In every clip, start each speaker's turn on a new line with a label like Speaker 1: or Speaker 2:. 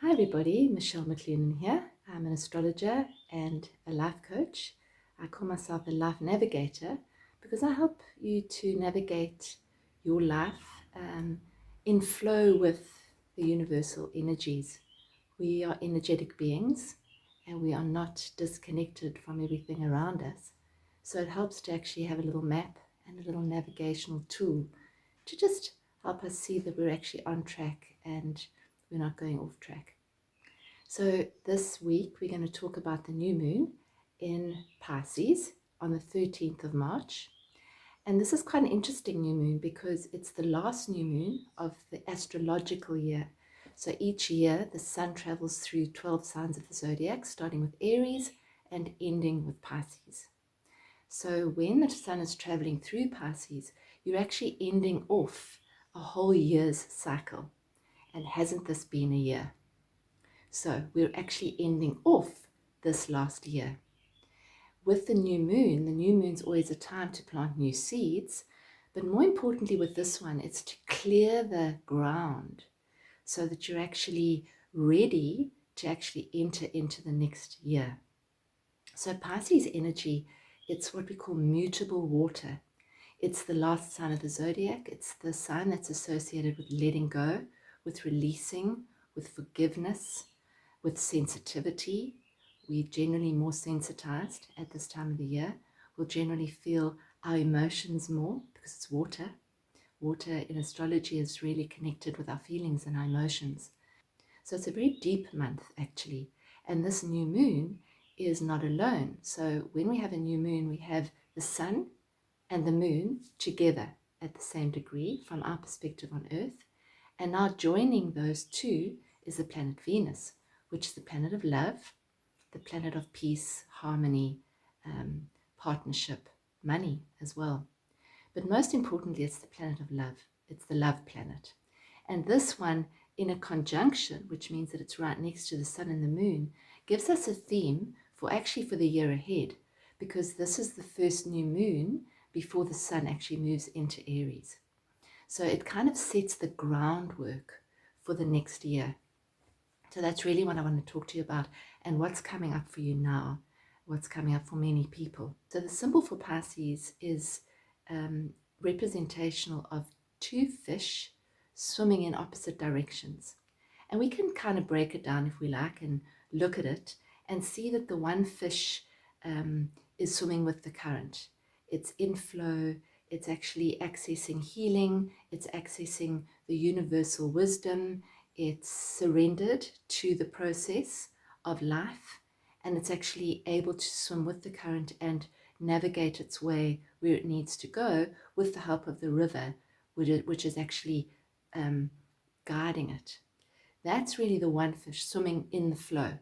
Speaker 1: Hi everybody, Michelle McClunan here. I'm an astrologer and a life coach. I call myself a life navigator because I help you to navigate your life in flow with the universal energies. We are energetic beings and we are not disconnected from everything around us. So it helps to actually have a little map and a little navigational tool to just help us see that we're actually on track and we're not going off track. So this week we're going to talk about the new moon in Pisces on the 13th of March. And this is quite an interesting new moon because it's the last new moon of the astrological year. So each year the sun travels through 12 signs of the zodiac, starting with Aries and ending with Pisces. So when the sun is traveling through Pisces, you're actually ending off a whole year's cycle. And hasn't this been a year? So we're actually ending off this last year. With the new moon's always a time to plant new seeds, but more importantly with this one, it's to clear the ground so that you're actually ready to actually enter into the next year. So Pisces energy, it's what we call mutable water. It's the last sign of the zodiac. It's the sign that's associated with letting go, with releasing, with forgiveness, with sensitivity. We're generally more sensitized at this time of the year. We'll generally feel our emotions more because it's water. Water in astrology is really connected with our feelings and our emotions. So it's a very deep month actually. And this new moon is not alone. So when we have a new moon, we have the sun and the moon together at the same degree from our perspective on Earth. And now joining those two is the planet Venus, which is the planet of love, the planet of peace, harmony, partnership, money as well. But most importantly, it's the planet of love. It's the love planet. And this one, in a conjunction, which means that it's right next to the sun and the moon, gives us a theme for the year ahead, because this is the first new moon before the sun actually moves into Aries. So it kind of sets the groundwork for the next year. So that's really what I want to talk to you about and what's coming up for you now, what's coming up for many people. So the symbol for Pisces is representational of two fish swimming in opposite directions. And we can kind of break it down if we like and look at it and see that the one fish is swimming with the current. It's in flow, it's actually accessing healing, it's accessing the universal wisdom, it's surrendered to the process of life, and it's actually able to swim with the current and navigate its way where it needs to go with the help of the river, which is actually guiding it. That's really the one fish swimming in the flow.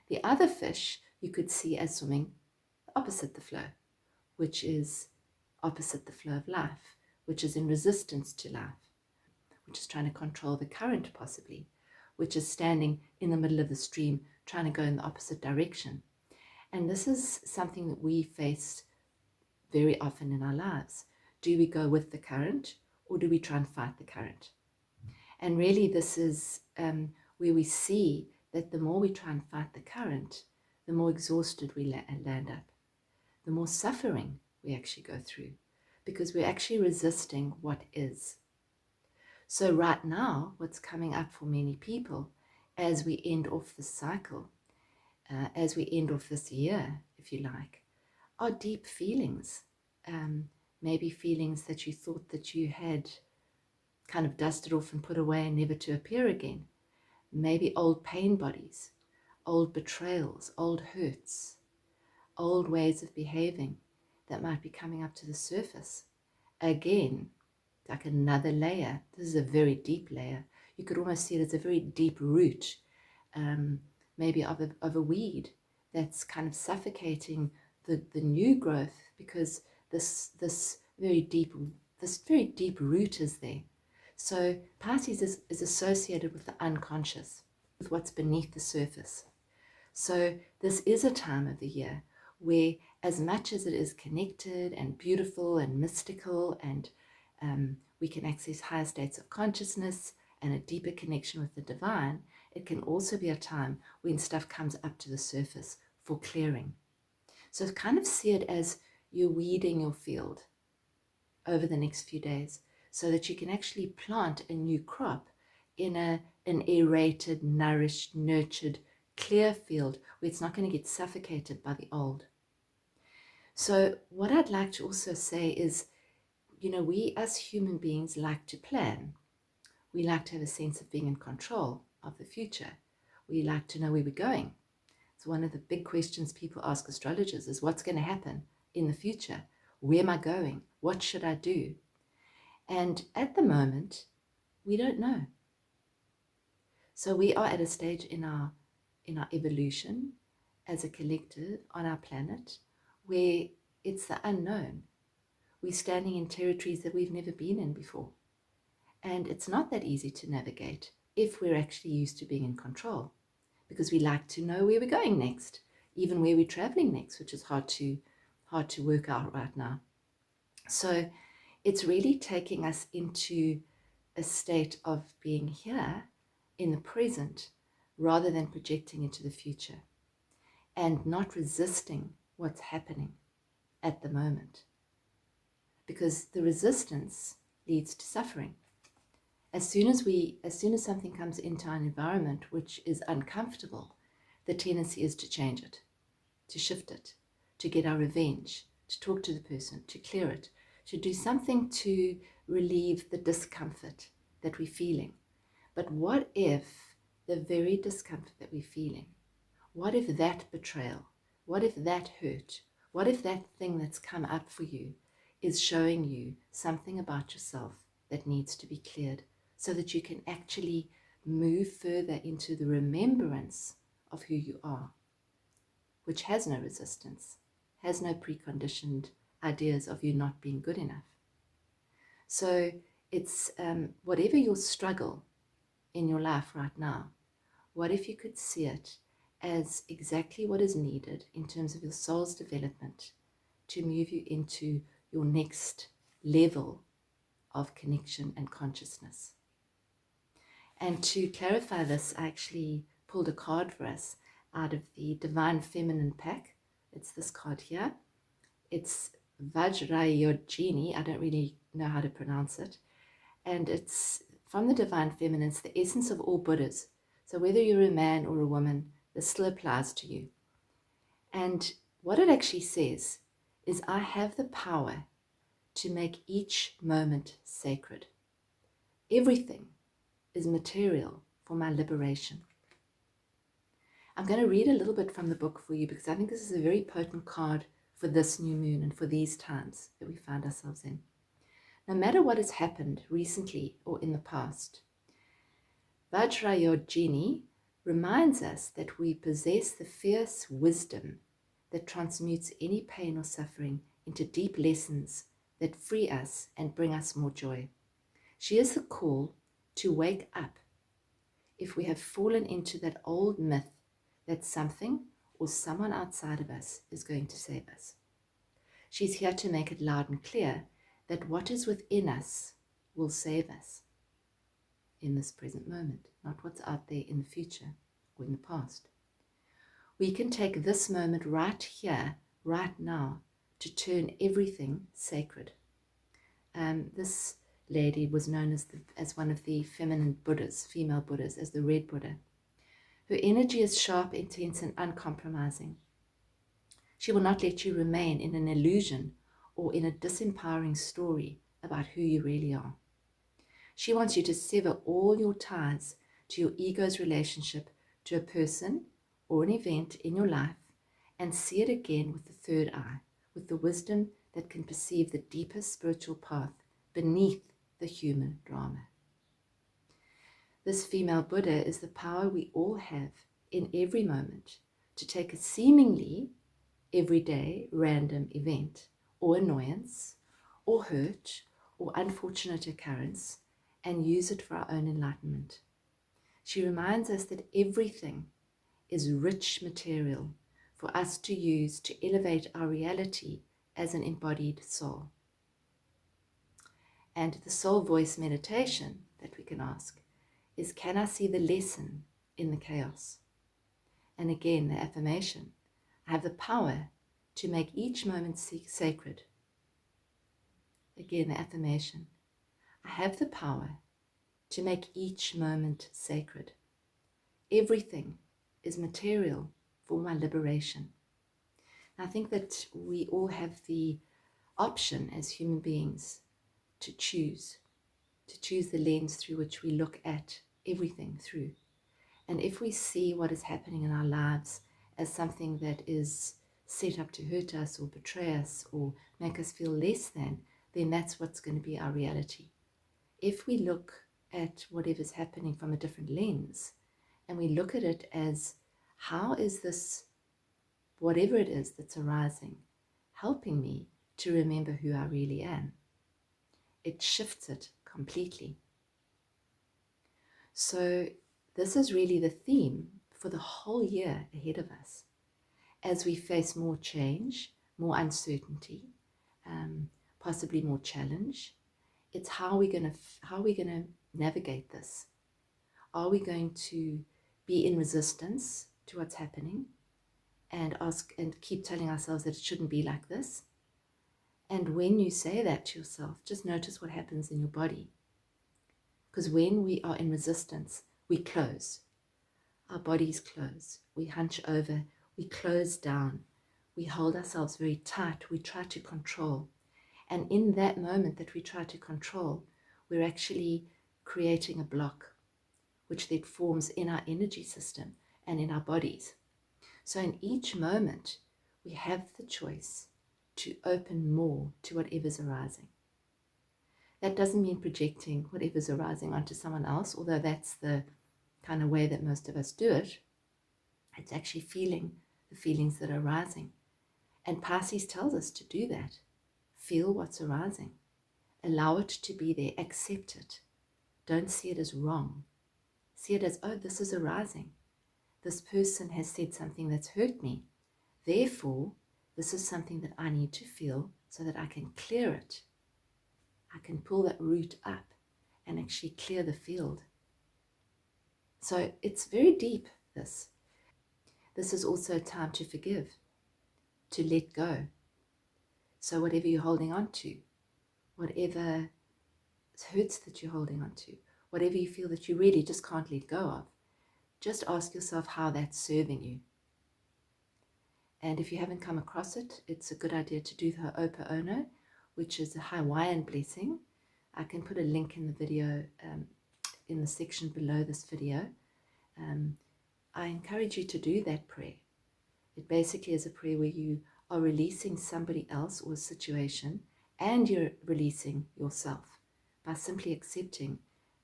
Speaker 1: The other fish you could see as swimming opposite the flow, which is opposite the flow of life, which is in resistance to life, which is trying to control the current possibly, which is standing in the middle of the stream trying to go in the opposite direction. And this is something that we face very often in our lives. Do we go with the current or do we try and fight the current? And really this is where we see that the more we try and fight the current, the more exhausted we land up, the more suffering we actually go through, because we're actually resisting what is. So right now, what's coming up for many people as we end off the cycle, as we end off this year, if you like, are deep feelings. Maybe feelings that you thought that you had kind of dusted off and put away and never to appear again. Maybe old pain bodies, old betrayals, old hurts, old ways of behaving that might be coming up to the surface. Again, like another layer. This is a very deep layer. You could almost see it as a very deep root, maybe of a weed that's kind of suffocating the new growth, because this very deep root is there. So Pisces is associated with the unconscious, with what's beneath the surface. So this is a time of the year where, as much as it is connected and beautiful and mystical, and we can access higher states of consciousness and a deeper connection with the divine, it can also be a time when stuff comes up to the surface for clearing. So kind of see it as you're weeding your field over the next few days so that you can actually plant a new crop in an aerated, nourished, nurtured, clear field where it's not going to get suffocated by the old. So what I'd like to also say is, we as human beings like to plan. We like to have a sense of being in control of the future. We like to know where we're going. So one of the big questions people ask astrologers is, what's going to happen in the future? Where am I going? What should I do? And at the moment, we don't know. So we are at a stage in our evolution as a collective on our planet where it's the unknown. We're standing in territories that we've never been in before. And it's not that easy to navigate if we're actually used to being in control, because we like to know where we're going next, even where we're traveling next, which is hard to work out right now. So it's really taking us into a state of being here in the present rather than projecting into the future and not resisting what's happening at the moment. Because the resistance leads to suffering. As soon as something comes into our environment which is uncomfortable, the tendency is to change it, to shift it, to get our revenge, to talk to the person, to clear it, to do something to relieve the discomfort that we're feeling. But what if the very discomfort that we're feeling, what if that betrayal, what if that hurt, what if that thing that's come up for you is showing you something about yourself that needs to be cleared so that you can actually move further into the remembrance of who you are, which has no resistance, has no preconditioned ideas of you not being good enough. So it's whatever your struggle in your life right now, what if you could see it as exactly what is needed in terms of your soul's development to move you into your next level of connection and consciousness. And to clarify this, I actually pulled a card for us out of the Divine Feminine pack. It's this card here. It's Vajrayogini. I don't really know how to pronounce it. And it's from the Divine Feminine. It's the essence of all Buddhas. So whether you're a man or a woman, this still applies to you. And what it actually says is, I have the power to make each moment sacred. Everything is material for my liberation. I'm going to read a little bit from the book for you because I think this is a very potent card for this new moon and for these times that we find ourselves in. No matter what has happened recently or in the past, Vajrayogini reminds us that we possess the fierce wisdom that transmutes any pain or suffering into deep lessons that free us and bring us more joy. She is the call to wake up if we have fallen into that old myth that something or someone outside of us is going to save us. She's here to make it loud and clear that what is within us will save us in this present moment, not what's out there in the future or in the past. We can take this moment right here, right now, to turn everything sacred. This lady was known as one of the feminine Buddhas, female Buddhas, as the Red Buddha. Her energy is sharp, intense, and uncompromising. She will not let you remain in an illusion or in a disempowering story about who you really are. She wants you to sever all your ties to your ego's relationship to a person or an event in your life and see it again with the third eye, with the wisdom that can perceive the deepest spiritual path beneath the human drama. This female Buddha is the power we all have in every moment to take a seemingly everyday random event or annoyance or hurt or unfortunate occurrence and use it for our own enlightenment. She reminds us that everything is rich material for us to use to elevate our reality as an embodied soul. And the soul voice meditation that we can ask is, can I see the lesson in the chaos. And again, the affirmation, I have the power to make each moment sacred. Again, the affirmation, I have the power to make each moment sacred. Everything is material for my liberation. I think that we all have the option as human beings to choose the lens through which we look at everything through. And if we see what is happening in our lives as something that is set up to hurt us or betray us or make us feel less than, then that's what's going to be our reality. If we look at whatever's happening from a different lens, and we look at it as, how is this, whatever it is that's arising, helping me to remember who I really am? It shifts it completely. So this is really the theme for the whole year ahead of us. As we face more change, more uncertainty, possibly more challenge, it's how we're going to navigate this. Are we going to be in resistance to what's happening and ask and keep telling ourselves that it shouldn't be like this? And when you say that to yourself, just notice what happens in your body. Because when we are in resistance, we close. Our bodies close. We hunch over. We close down. We hold ourselves very tight. We try to control. And in that moment that we try to control, we're actually creating a block, which then forms in our energy system and in our bodies. So in each moment, we have the choice to open more to whatever's arising. That doesn't mean projecting whatever's arising onto someone else, although that's the kind of way that most of us do it. It's actually feeling the feelings that are arising. And Pisces tells us to do that. Feel what's arising. Allow it to be there. Accept it. Don't see it as wrong. See it as, oh, this is arising. This person has said something that's hurt me. Therefore, this is something that I need to feel so that I can clear it. I can pull that root up and actually clear the field. So it's very deep, this. This is also a time to forgive, to let go. So whatever you're holding on to, whatever hurts that you're holding on to, whatever you feel that you really just can't let go of, just ask yourself how that's serving you. And if you haven't come across it, it's a good idea to do the Ho'oponopono, which is a Hawaiian blessing. I can put a link in the video, in the section below this video. I encourage you to do that prayer. It basically is a prayer where you are releasing somebody else or a situation, and you're releasing yourself by simply accepting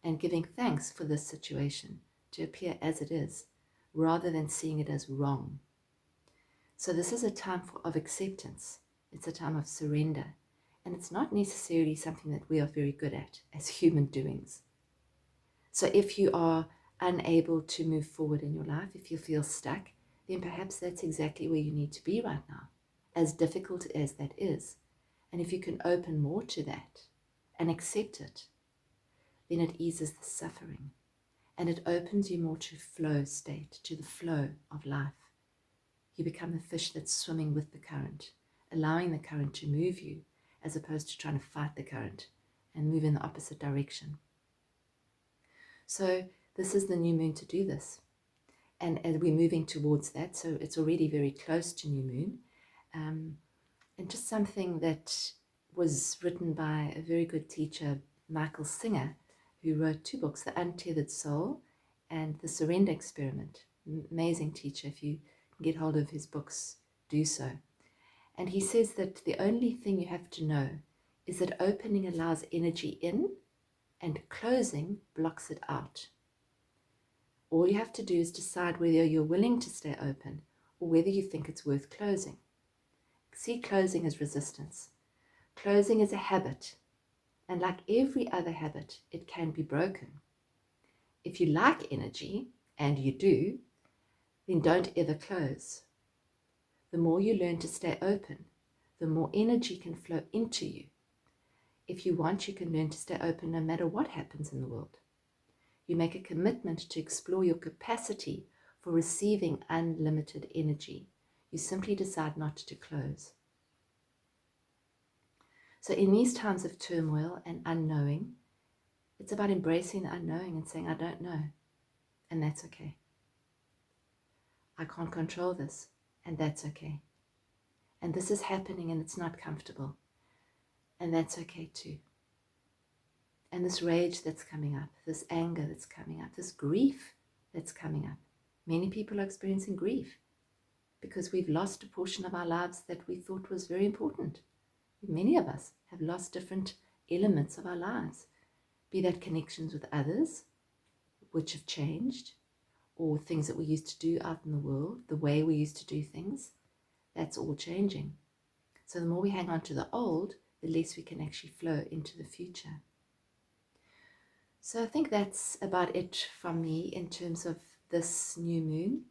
Speaker 1: and giving thanks for this situation to appear as it is, rather than seeing it as wrong. So this is a time of acceptance. It's a time of surrender. And it's not necessarily something that we are very good at as human doings. So if you are unable to move forward in your life, if you feel stuck, then perhaps that's exactly where you need to be right now, as difficult as that is. And if you can open more to that and accept it, then it eases the suffering. And it opens you more to flow state, to the flow of life. You become the fish that's swimming with the current, allowing the current to move you, as opposed to trying to fight the current and move in the opposite direction. So this is the new moon to do this. And we're moving towards that, so it's already very close to new moon. And just something that was written by a very good teacher, Michael Singer, who wrote 2 books, The Untethered Soul and The Surrender Experiment. Amazing teacher. If you can get hold of his books, do so. And he says that the only thing you have to know is that opening allows energy in and closing blocks it out. All you have to do is decide whether you're willing to stay open or whether you think it's worth closing. See closing as resistance. Closing is a habit, and like every other habit, it can be broken. If you like energy, and you do, then don't ever close. The more you learn to stay open, the more energy can flow into you. If you want, you can learn to stay open no matter what happens in the world. You make a commitment to explore your capacity for receiving unlimited energy. You simply decide not to close. So in these times of turmoil and unknowing, it's about embracing the unknowing and saying, I don't know, and that's okay. I can't control this, and that's okay. And this is happening and it's not comfortable, and that's okay too. And this rage that's coming up, this anger that's coming up, this grief that's coming up. Many people are experiencing grief because we've lost a portion of our lives that we thought was very important. Many of us have lost different elements of our lives, be that connections with others, which have changed, or things that we used to do out in the world, the way we used to do things, that's all changing. So the more we hang on to the old, the less we can actually flow into the future. So I think that's about it from me in terms of this new moon.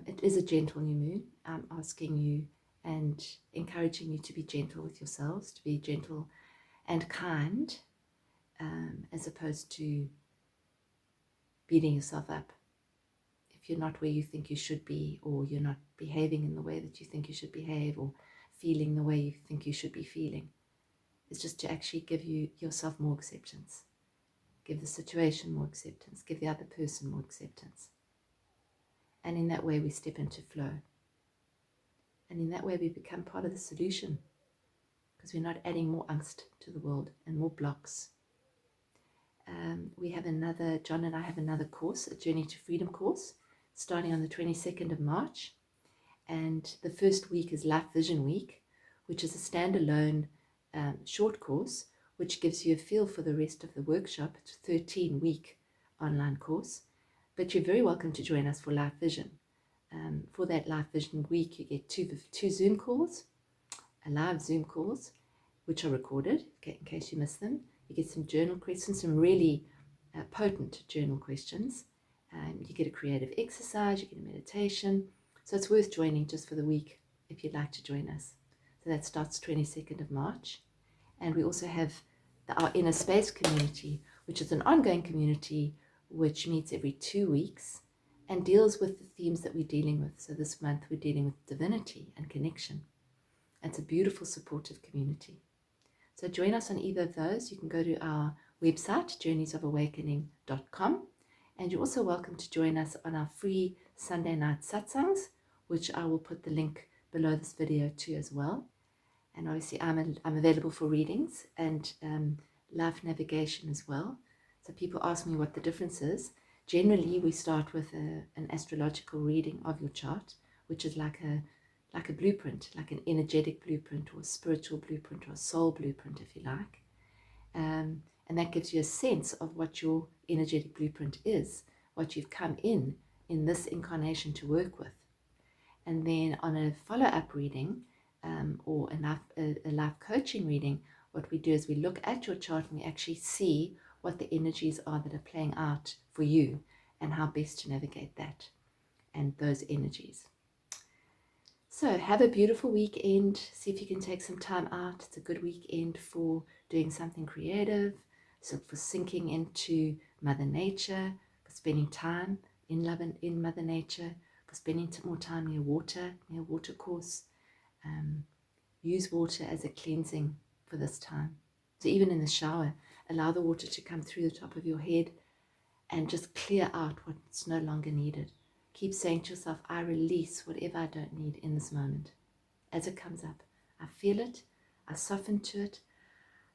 Speaker 1: It is a gentle new moon. I'm asking you and encouraging you to be gentle with yourselves, to be gentle and kind, as opposed to beating yourself up if you're not where you think you should be, or you're not behaving in the way that you think you should behave, or feeling the way you think you should be feeling. It's just to actually give yourself more acceptance. Give the situation more acceptance. Give the other person more acceptance. And in that way we step into flow. And in that way we become part of the solution, because we're not adding more angst to the world and more blocks. John and I have another course, a Journey to Freedom course, starting on the 22nd of March. And the first week is Life Vision Week, which is a standalone short course, which gives you a feel for the rest of the workshop. It's a 13-week online course, but you're very welcome to join us for Life Vision. For that Life Vision Week, you get two Zoom calls, live Zoom calls, which are recorded, okay, in case you miss them. You get some journal questions, some really potent journal questions. You get a creative exercise, you get a meditation. So it's worth joining just for the week if you'd like to join us. So that starts 22nd of March. And we also have our Inner Space Community, which is an ongoing community which meets every 2 weeks and deals with the themes that we're dealing with. So this month we're dealing with divinity and connection. It's a beautiful, supportive community. So join us on either of those. You can go to our website, journeysofawakening.com, and you're also welcome to join us on our free Sunday night satsangs, which I will put the link below this video too as well. And obviously I'm available for readings and life navigation as well. So people ask me what the difference is. Generally, we start with an astrological reading of your chart, which is like a blueprint, like an energetic blueprint or a spiritual blueprint or a soul blueprint, if you like. And that gives you a sense of what your energetic blueprint is, what you've come in this incarnation to work with. And then on a follow-up reading or a life coaching reading, what we do is we look at your chart and we actually see what the energies are that are playing out for you and how best to navigate that and those energies. So have a beautiful weekend. See if you can take some time out. It's a good weekend for doing something creative, so for sinking into Mother Nature, for spending time in love and in Mother Nature, for spending more time near water course. Use water as a cleansing for this time. So even in the shower, allow the water to come through the top of your head and just clear out what's no longer needed. Keep saying to yourself, I release whatever I don't need in this moment. As it comes up, I feel it, I soften to it,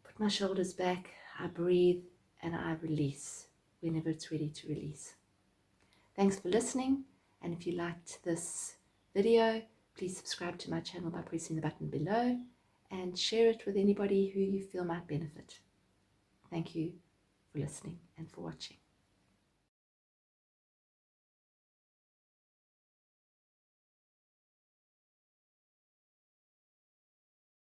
Speaker 1: put my shoulders back, I breathe, and I release whenever it's ready to release. Thanks for listening, and if you liked this video, please subscribe to my channel by pressing the button below and share it with anybody who you feel might benefit. Thank you for listening and for watching.